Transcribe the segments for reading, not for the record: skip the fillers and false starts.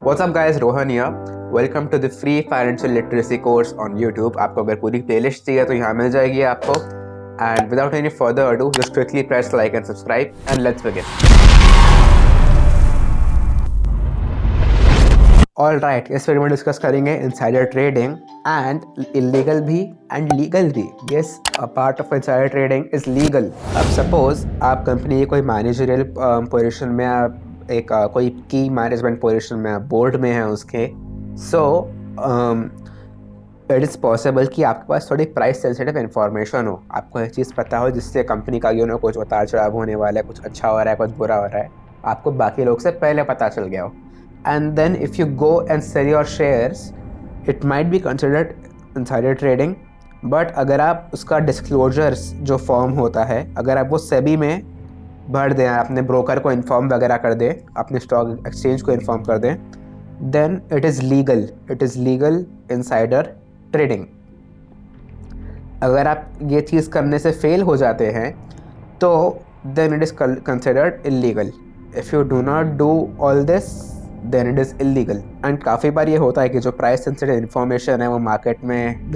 What's up guys, Rohan here. Welcome to the free financial literacy course on YouTube. आपको अगर पूरी playlist चाहिए तो यहाँ मिल जाएगी आपको. And without any further ado, just quickly press like and subscribe and let's begin. Alright, इस video में डिस्कस करेंगे insider trading and illegal भी and legal भी. Yes, a part of insider trading is legal. अब suppose आप company के कोई managerial position में आप एक कोई की मैनेजमेंट पोजीशन में बोर्ड में है उसके, सो इट इज़ पॉसिबल कि आपके पास थोड़ी प्राइस सेंसिटिव इन्फॉर्मेशन हो, आपको एक चीज़ पता हो जिससे कंपनी का कुछ उतार चढ़ाव होने वाला है, कुछ अच्छा हो रहा है, कुछ बुरा हो रहा है, आपको बाकी लोग से पहले पता चल गया हो. And then if you go and sell your shares, it might be considered insider trading. But अगर आप उसका डिस्क्लोजर्स जो फॉर्म होता है, अगर आप वो सेबी में भर दें, अपने ब्रोकर को इन्फॉर्म वगैरह कर दें, अपने स्टॉक एक्सचेंज को इन्फॉर्म कर दें, then it is legal insider trading. अगर आप ये चीज़ करने से फेल हो जाते हैं तो then it is considered illegal. If you do not do all this then it is illegal. And काफ़ी बार ये होता है कि जो प्राइस सेंसिटिव इन्फॉर्मेशन है वो मार्केट में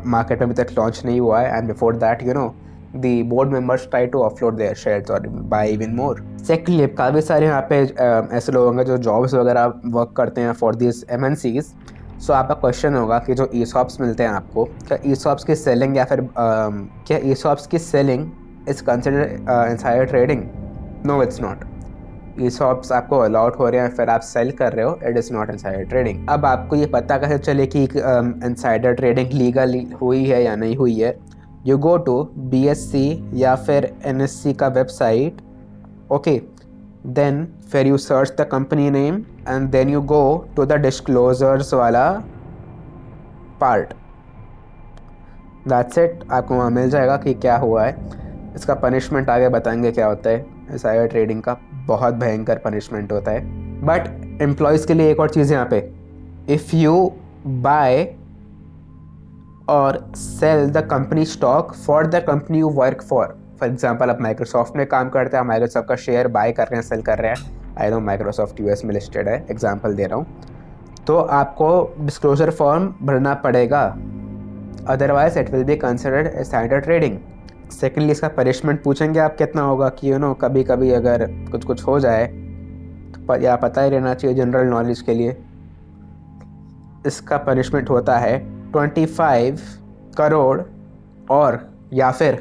मार्केट में अभी तक लॉन्च नहीं हुआ है, and before that the board members try to offload their shares or buy even more. Secondly, काफ़ी सारे यहाँ पे ऐसे लोग होंगे जो जॉब्स वगैरह वर्क करते हैं फॉर दिस MNCs. सो आपका क्वेश्चन होगा कि जो ESOPs मिलते हैं आपको, क्या ESOPs की सेलिंग या फिर क्या ESOPs की selling is considered insider trading? No, it's not. ESOPs आपको अलाउड हो रहे हैं, फिर आप सेल कर रहे हो, it is not insider trading. अब आपको ये पता कैसे चले कि इनसाइडर ट्रेडिंग लीगल हुई है या नहीं हुई है? You go to BSC या फिर NSC का वेबसाइट, ओके, देन फिर you search the company name and then you go to the disclosures वाला पार्ट. That's it. आपको वहाँ मिल जाएगा कि क्या हुआ है. इसका पनिशमेंट आगे बताएंगे क्या होता है. इनसाइडर ट्रेडिंग का बहुत भयंकर पनिशमेंट होता है. बट एम्प्लॉयज़ के लिए एक और चीज़ यहाँ पे, इफ़ यू बाय और sell the company stock for the company you work for example आप माइक्रोसॉफ्ट में काम करते हैं, माइक्रोसॉफ्ट का शेयर बाय कर रहे हैं, सेल कर रहे हैं. आई नो माइक्रोसॉफ्ट US में लिस्टेड है, एग्जाम्पल दे रहा हूँ. तो आपको डिस्क्लोजर फॉर्म भरना पड़ेगा, otherwise it will be considered insider trading. Secondly, इसका पनिशमेंट पूछेंगे आप कितना होगा कि कभी कभी अगर कुछ हो जाए तो या पता ही रहना चाहिए जनरल नॉलेज के लिए. इसका पनिशमेंट होता है 25 करोड़ और या फिर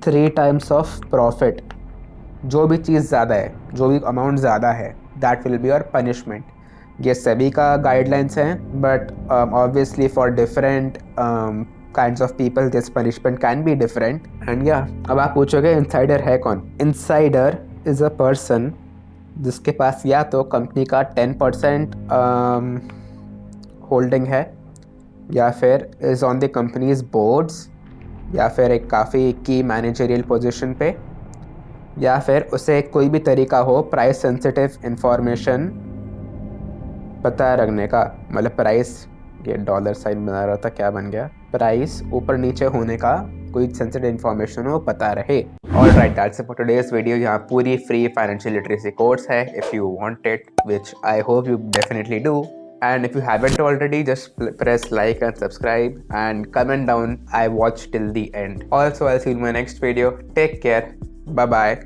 3 टाइम्स ऑफ प्रॉफिट. जो भी चीज़ ज़्यादा है, जो भी अमाउंट ज़्यादा है, that will be your punishment. ये सभी का गाइडलाइंस हैं, but obviously for different kinds of people this punishment can be different. And या अब आप पूछोगे इनसाइडर है कौन? इनसाइडर इज़ अ पर्सन जिसके पास या तो कंपनी का 10% होल्डिंग है, या फिर is on the companies boards, या फिर एक काफ़ी की मैनेजरियल पोजीशन पे, या फिर उसे कोई भी तरीका हो प्राइस सेंसिटिव इंफॉर्मेशन पता रखने का. मतलब प्राइस, ये डॉलर साइन बना रहा था, क्या बन गया, प्राइस ऊपर नीचे होने का कोई सेंसिटिव इन्फॉर्मेशन हो पता रहे. Alright, that's it for today's video. यहाँ पूरी फ्री फाइनेंशियल लिटरेसी कोर्स है. If you want it, which I hope you definitely do. And if you haven't already, just press like and subscribe and comment down I watched till the end. Also, I'll see you in my next video. Take care. Bye bye.